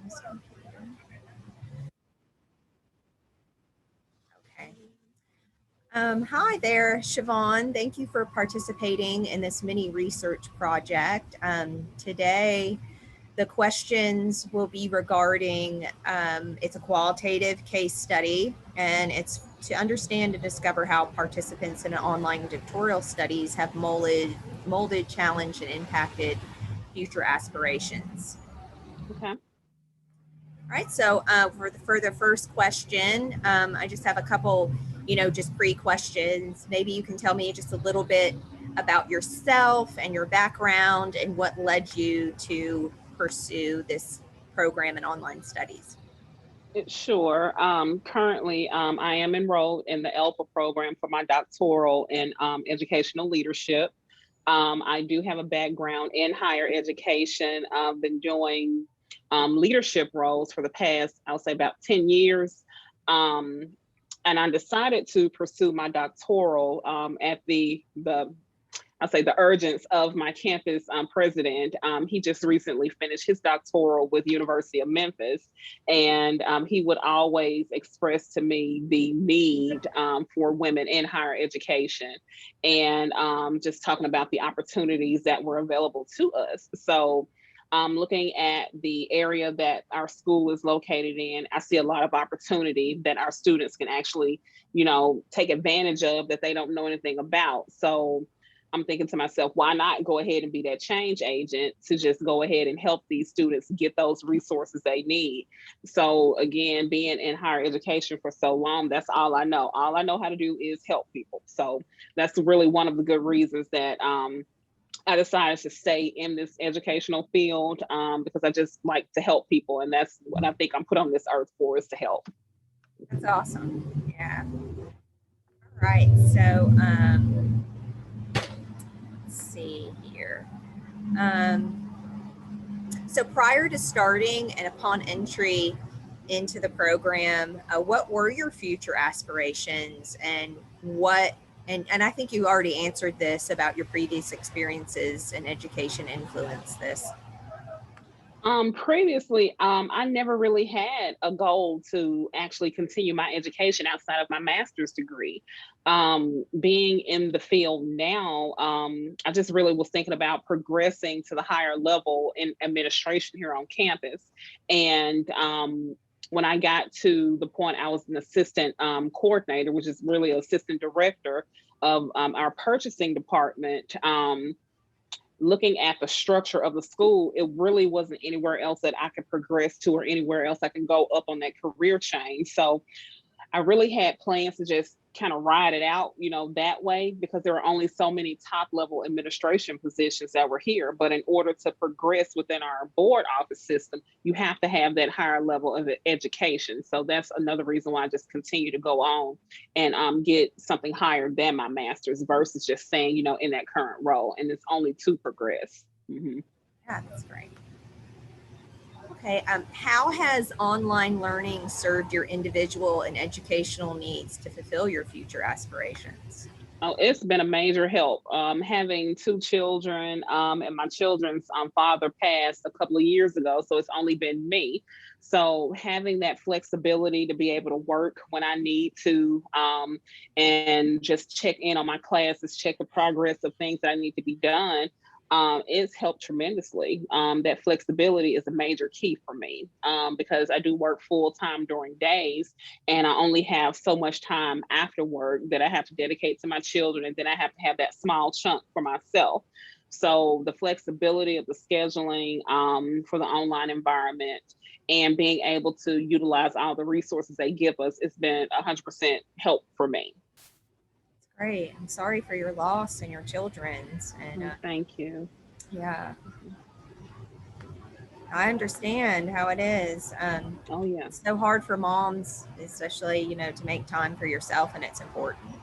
Awesome. Okay. Hi there, Siobhan. Thank you for participating in this mini research project. Today, the questions will be regarding, it's a qualitative case study, and it's to understand and discover how participants in an online tutorial studies have molded, challenged, and impacted future aspirations. Okay. All right, so for the first question, I just have a couple, just pre-questions. Maybe you can tell me just a little bit about yourself and your background and what led you to pursue this program in online studies. Sure. Currently, I am enrolled in the ELPA program for my doctoral in educational leadership. I do have a background in higher education. I've been doing leadership roles for the past, I'll say, about 10 years. Um, and I decided to pursue my doctoral at the I'll say the urgence of my campus president. He just recently finished his doctoral with University of Memphis, and he would always express to me the need for women in higher education, and just talking about the opportunities that were available to us. So looking at the area that our school is located in, I see a lot of opportunity that our students can actually, take advantage of that they don't know anything about. So I'm thinking to myself, why not go ahead and be that change agent to just go ahead and help these students get those resources they need? So again, being in higher education for so long, that's all I know. All I know how to do is help people. So that's really one of the good reasons that I decided to stay in this educational field because I just like to help people. And that's what I think I'm put on this earth for, is to help. That's awesome. Yeah. All right. So let's see here. Um, So prior to starting and upon entry into the program, what were your future aspirations, and and I think you already answered this about your previous experiences in education influence this. Previously, I never really had a goal to actually continue my education outside of my master's degree. Being in the field now, I just really was thinking about progressing to the higher level in administration here on campus. And when I got to the point I was an assistant coordinator, which is really assistant director of our purchasing department, looking at the structure of the school, it really wasn't anywhere else that I could progress to or anywhere else I can go up on that career chain. So I really had plans to just kind of ride it out, that way, because there are only so many top level administration positions that were here. But in order to progress within our board office system, you have to have that higher level of education. So that's another reason why I just continue to go on and get something higher than my master's versus just saying, in that current role. And it's only to progress. Mm-hmm. Yeah, that's great. Okay, how has online learning served your individual and educational needs to fulfill your future aspirations? Oh, it's been a major help. Having two children, and my children's father passed a couple of years ago, so it's only been me. So having that flexibility to be able to work when I need to, and just check in on my classes, check the progress of things that I need to be done, it's helped tremendously. That flexibility is a major key for me, because I do work full time during days, and I only have so much time after work that I have to dedicate to my children, and then I have to have that small chunk for myself. So the flexibility of the scheduling for the online environment and being able to utilize all the resources they give us, it's been 100% help for me. It's great. I'm sorry for your loss and your children's, and Thank you. yeah, I understand how it is. Oh yeah. It's so hard for moms, especially, to make time for yourself, and it's important.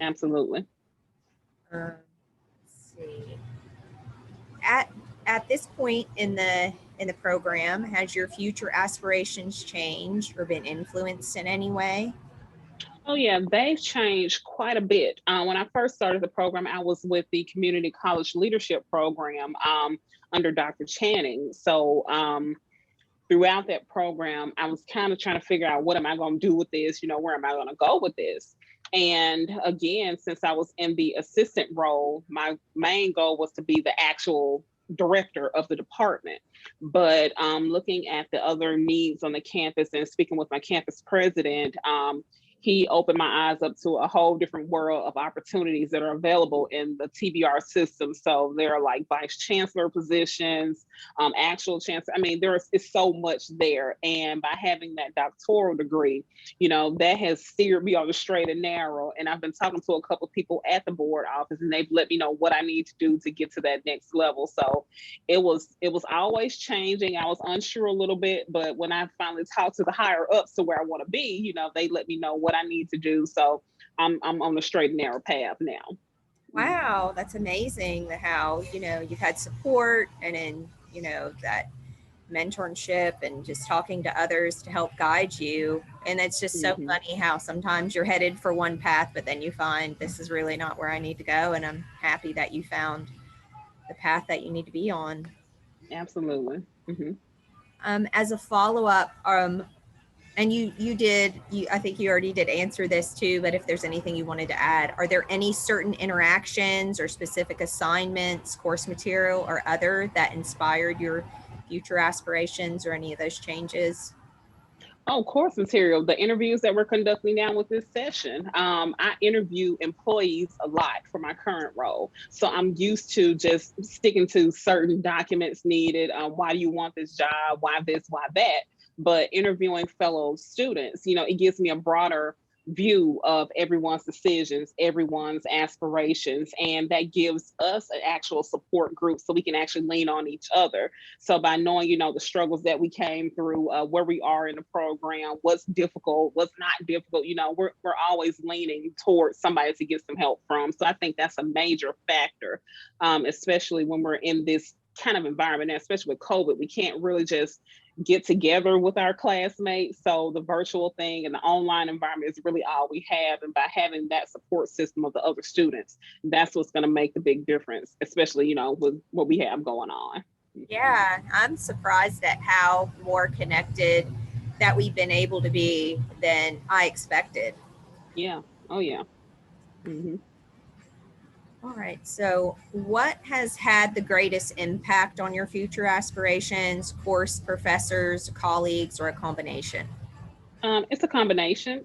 Absolutely. Let's see. At at this point in the program, has your future aspirations changed or been influenced in any way? Oh yeah, they've changed quite a bit. When I first started the program, I was with the Community College Leadership Program under Dr. Channing. So throughout that program, I was kind of trying to figure out, what am I going to do with this? Where am I going to go with this? And again, since I was in the assistant role, my main goal was to be the actual director of the department. But looking at the other needs on the campus and speaking with my campus president, he opened my eyes up to a whole different world of opportunities that are available in the TBR system. So there are like vice chancellor positions, actual chancellor. I mean, is so much there. And by having that doctoral degree, that has steered me on the straight and narrow. And I've been talking to a couple of people at the board office, and they've let me know what I need to do to get to that next level. So it was always changing. I was unsure a little bit, but when I finally talked to the higher ups to where I want to be, they let me know what I need to do. So I'm on the straight and narrow path now. Wow, that's amazing how, you've had support and then, that mentorship and just talking to others to help guide you. And it's just so Mm-hmm. funny how sometimes you're headed for one path, but then you find this is really not where I need to go. And I'm happy that you found the path that you need to be on. Absolutely. Mm-hmm. As a follow up, and I think you already did answer this too, but if there's anything you wanted to add, are there any certain interactions or specific assignments, course material, or other that inspired your future aspirations or any of those changes? Oh, course material. The interviews that we're conducting now with this session. I interview employees a lot for my current role. So I'm used to just sticking to certain documents needed. Why do you want this job? Why this? Why that? But interviewing fellow students, it gives me a broader view of everyone's decisions, everyone's aspirations, and that gives us an actual support group so we can actually lean on each other. So by knowing, the struggles that we came through, where we are in the program, what's difficult, what's not difficult, we're always leaning towards somebody to get some help from. So I think that's a major factor, especially when we're in this kind of environment, especially with COVID. We can't really just get together with our classmates. So the virtual thing and the online environment is really all we have. And by having that support system of the other students, that's what's going to make the big difference, especially, with what we have going on. Yeah, I'm surprised at how more connected that we've been able to be than I expected. Yeah. Oh, yeah. Mm-hmm. All right. So, what has had the greatest impact on your future aspirations, course professors, colleagues, or a combination? It's a combination.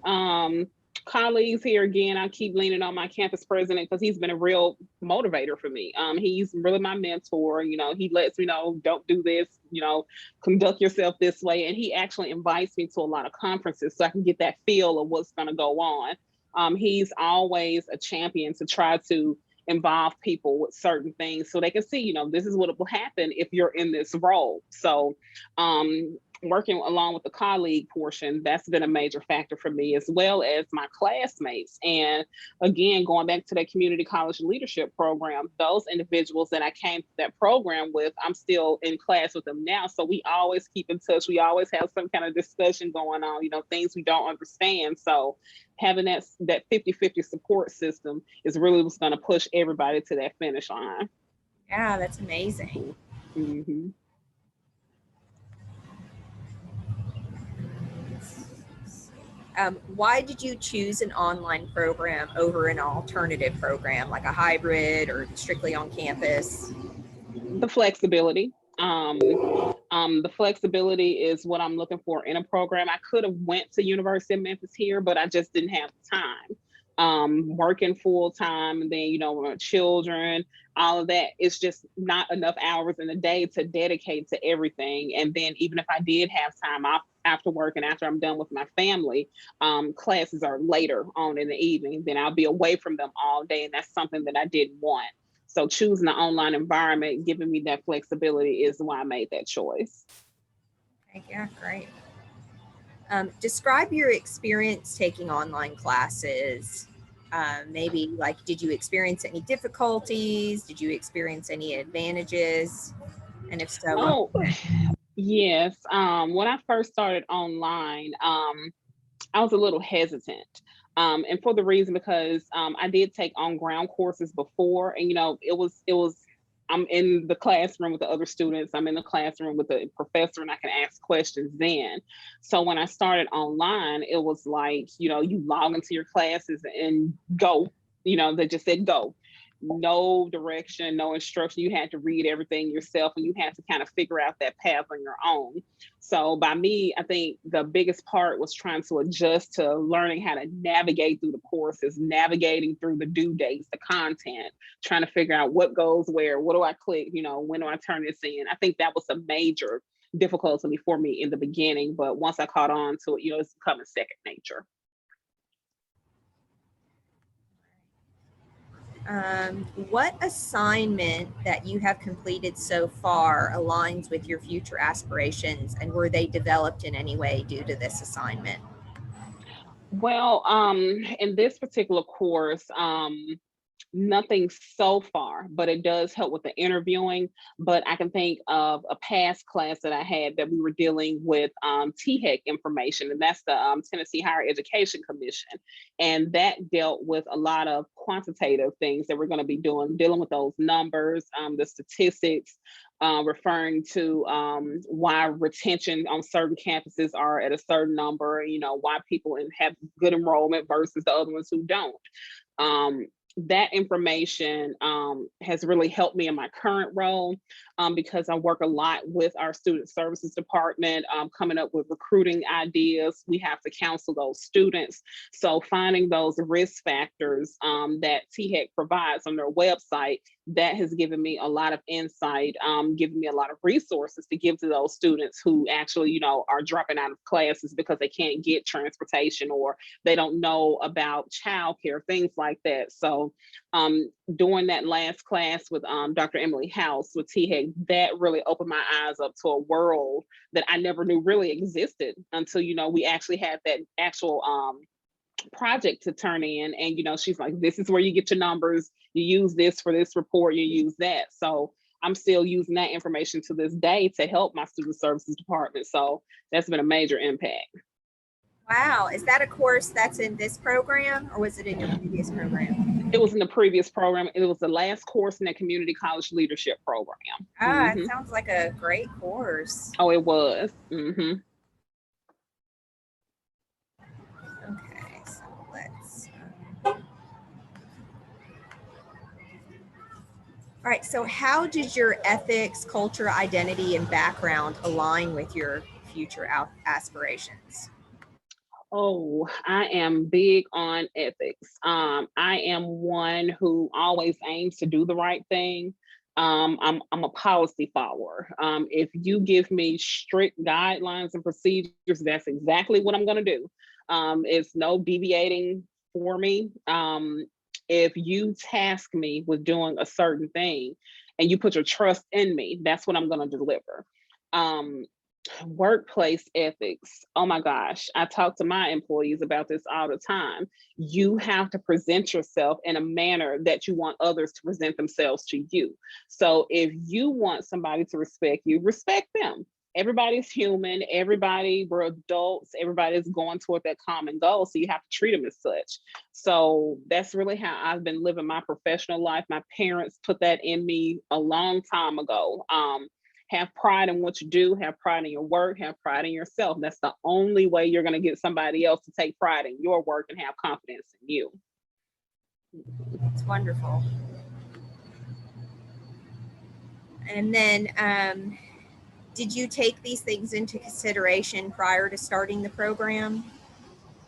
Colleagues here again, I keep leaning on my campus president because he's been a real motivator for me. He's really my mentor. He lets me know, don't do this, conduct yourself this way. And he actually invites me to a lot of conferences so I can get that feel of what's going to go on. He's always a champion to try to involve people with certain things so they can see, this is what will happen if you're in this role. So working along with the colleague portion, that's been a major factor for me, as well as my classmates. And again, going back to that community college leadership program, those individuals that I came to that program with, I'm still in class with them now. So we always keep in touch. We always have some kind of discussion going on, things we don't understand. So having that 50-50 support system is really what's going to push everybody to that finish line. Yeah, that's amazing. Mm-hmm. Why did you choose an online program over an alternative program like a hybrid or strictly on campus? The flexibility. The flexibility is what I'm looking for in a program. I could have went to University of Memphis here, but I just didn't have the time. Working full time, and then with children, all of that. It's just not enough hours in a day to dedicate to everything. And then even if I did have time off after work and after I'm done with my family, classes are later on in the evening. Then I'll be away from them all day, and that's something that I didn't want. So choosing the online environment, giving me that flexibility is why I made that choice. Okay, yeah, great. Describe your experience taking online classes. Maybe like, did you experience any difficulties? Did you experience any advantages? And if so, what? Oh, yes. When I first started online, I was a little hesitant. And for the reason because I did take on ground courses before, and it was I'm in the classroom with the other students, I'm in the classroom with the professor, and I can ask questions then. So when I started online, it was like, you log into your classes and go, they just said go. No direction, no instruction. You had to read everything yourself, and you had to kind of figure out that path on your own. So by me, I think the biggest part was trying to adjust to learning how to navigate through the courses, navigating through the due dates, the content, trying to figure out what goes where, what do I click, when do I turn this in? I think that was a major difficulty for me in the beginning, but once I caught on to it, it's becoming second nature. What assignment that you have completed so far aligns with your future aspirations, and were they developed in any way due to this assignment? Well, in this particular course, nothing so far, but it does help with the interviewing. But I can think of a past class that I had that we were dealing with THEC information, and that's the Tennessee Higher Education Commission. And that dealt with a lot of quantitative things that we're going to be dealing with those numbers, the statistics, referring to why retention on certain campuses are at a certain number, why people have good enrollment versus the other ones who don't. That information has really helped me in my current role because I work a lot with our student services department, coming up with recruiting ideas. We have to counsel those students. So finding those risk factors that THEC provides on their website, that has given me a lot of insight, given me a lot of resources to give to those students who actually, are dropping out of classes because they can't get transportation or they don't know about childcare, things like that. So during that last class with Dr. Emily House with THEC, that really opened my eyes up to a world that I never knew really existed until, we actually had that actual project to turn in. And she's like, this is where you get your numbers, you use this for this report, you use that. So I'm still using that information to this day to help my student services department. So that's been a major impact. Wow, is that a course that's in this program, or was it in your previous program? It was in the previous program. It was the last course in the community college leadership program. It sounds like a great course. Oh, it was. Mm-hmm. Okay, so let's. All right, so how did your ethics, culture, identity, and background align with your future aspirations? Oh, I am big on ethics. I am one who always aims to do the right thing. I'm a policy follower. If you give me strict guidelines and procedures, that's exactly what I'm going to do. It's no deviating for me. If you task me with doing a certain thing and you put your trust in me, that's what I'm going to deliver. Workplace ethics. Oh my gosh, I talk to my employees about this all the time. You have to present yourself in a manner that you want others to present themselves to you. So if you want somebody to respect you, respect them. Everybody's human, we're adults, everybody's going toward that common goal. So you have to treat them as such. So that's really how I've been living my professional life. My parents put that in me a long time ago. Have pride in what you do, have pride in your work, have pride in yourself. That's the only way you're going to get somebody else to take pride in your work and have confidence in you. It's wonderful. And then, did you take these things into consideration prior to starting the program?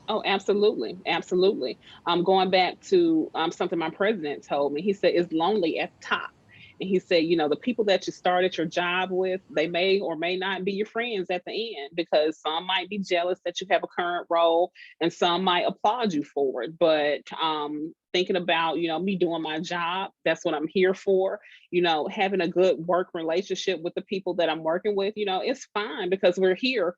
Oh, absolutely. Absolutely. Going back to something my president told me, he said, it's lonely at the top. And he said, the people that you started your job with, they may or may not be your friends at the end, because some might be jealous that you have a current role and some might applaud you for it. But thinking about, me doing my job, that's what I'm here for, having a good work relationship with the people that I'm working with, it's fine because we're here,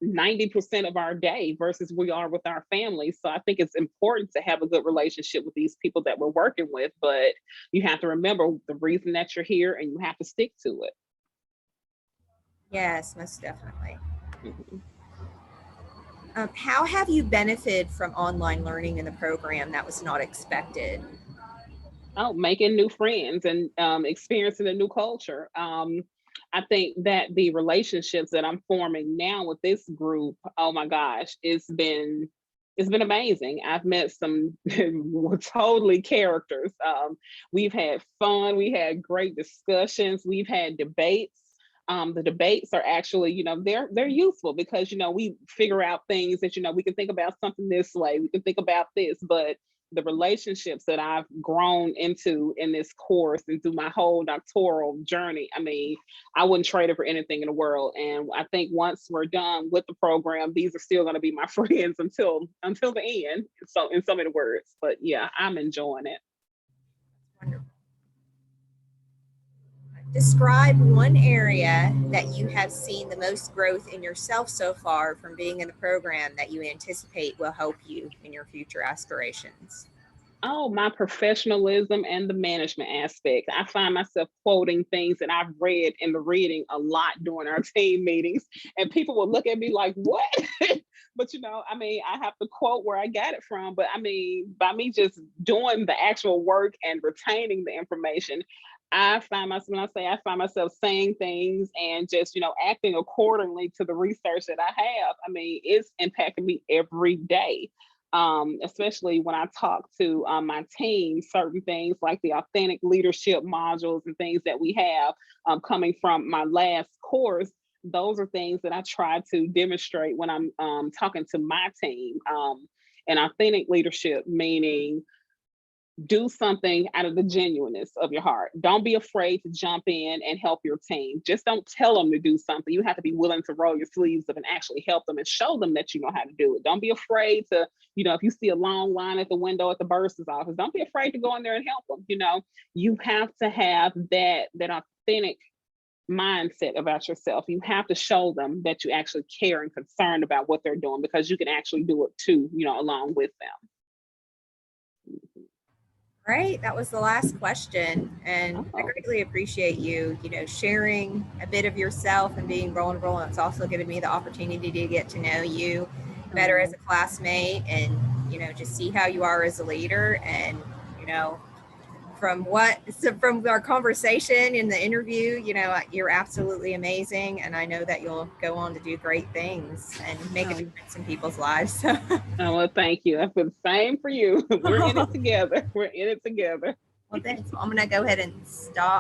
90% of our day versus we are with our families. So I think it's important to have a good relationship with these people that we're working with, but you have to remember the reason that you're here and you have to stick to it. Yes, most definitely. Mm-hmm. How have you benefited from online learning in the program that was not expected? Oh, making new friends and experiencing a new culture. I think that the relationships that I'm forming now with this group, oh my gosh, it's been amazing. I've met some totally characters. We've had fun. We had great discussions. We've had debates. The debates are actually, they're useful because we figure out things that we can think about something this way. We can think about this, but the relationships that I've grown into in this course and through my whole doctoral journey, I mean, I wouldn't trade it for anything in the world. And I think once we're done with the program, these are still going to be my friends until the end. So in so many words, but yeah, I'm enjoying it. Wonderful. Describe one area that you have seen the most growth in yourself so far from being in the program that you anticipate will help you in your future aspirations. Oh, my professionalism and the management aspect. I find myself quoting things that I've read in the reading a lot during our team meetings, and people will look at me like, "What?" But I mean, I have to quote where I got it from. But I mean, by me just doing the actual work and retaining the information, I find myself when I say I find myself saying things and just acting accordingly to the research that I have. I mean, it's impacting me every day, especially when I talk to my team, certain things like the authentic leadership modules and things that we have coming from my last course. Those are things that I try to demonstrate when I'm talking to my team. And authentic leadership meaning do something out of the genuineness of your heart. Don't be afraid to jump in and help your team. Just don't tell them to do something. You have to be willing to roll your sleeves up and actually help them and show them that you know how to do it. Don't be afraid to, if you see a long line at the window at the bursar's office, don't be afraid to go in there and help them. You have to have that authentic mindset about yourself. You have to show them that you actually care and concerned about what they're doing because you can actually do it too, along with them. Right, that was the last question, and I Oh. greatly appreciate you, sharing a bit of yourself and being vulnerable. And it's also given me the opportunity to get to know you better as Oh. a classmate, and just see how you are as a leader. And you know, from our conversation in the interview, you're absolutely amazing, and I know that you'll go on to do great things and make a Oh. difference in people's lives. Oh, well, thank you. I feel the same for you. We're in it Well, together. We're in it together. thanks. I'm gonna go ahead and stop.